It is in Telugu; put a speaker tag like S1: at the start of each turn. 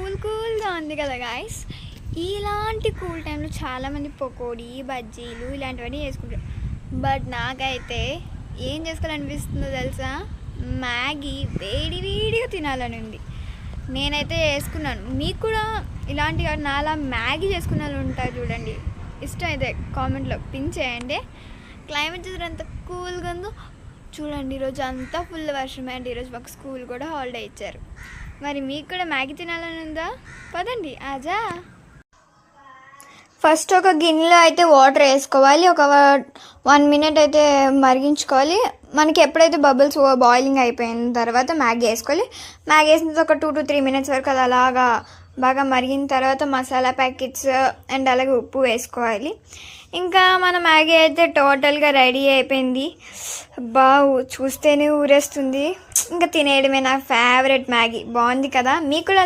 S1: కూల్గా ఉంది కదా గాయస్. ఇలాంటి కూల్ టైంలో చాలామంది పకోడీ బజ్జీలు ఇలాంటివన్నీ చేసుకుంటారు. బట్ నాకైతే ఏం చేసుకోవాలనిపిస్తుందో తెలుసా, మ్యాగీ వేడిగా తినాలని ఉంది. నేనైతే చేసుకున్నాను. మీకు కూడా ఇలాంటి నాలా మ్యాగీ చేసుకున్న వాళ్ళు ఉంటారు చూడండి. ఇష్టం అయితే కామెంట్లో పిన్ చేయండి. క్లైమేట్ చూసారు ఎంత కూల్గా ఉందో చూడండి. ఈరోజు అంతా ఫుల్ వర్షమే అండి. ఈరోజు మాకు స్కూల్ కూడా హాలిడే ఇచ్చారు. మరి మీకు కూడా మ్యాగీ తినాలని ఉందా? పదండి ఆజా. ఫస్ట్ ఒక గిన్నెలో అయితే వాటర్ వేసుకోవాలి. ఒక 1 minute అయితే మరిగించుకోవాలి. మనకి ఎప్పుడైతే బబుల్స్ బాయిలింగ్ అయిపోయిన తర్వాత మ్యాగీ వేసుకోవాలి. మ్యాగీ వేసిన తర్వాత ఒక 2 to 3 minutes వరకు అది అలాగా బాగా మరిగిన తర్వాత మసాలా ప్యాకెట్స్ అండ్ అలాగే ఉప్పు వేసుకోవాలి. ఇంకా మన మ్యాగీ అయితే టోటల్గా రెడీ అయిపోయింది. చూస్తేనే ఊరేస్తుంది. ఇంకా తినేయడమే. నా ఫేవరెట్ మ్యాగీ. బాగుంది కదా? మీకు కూడా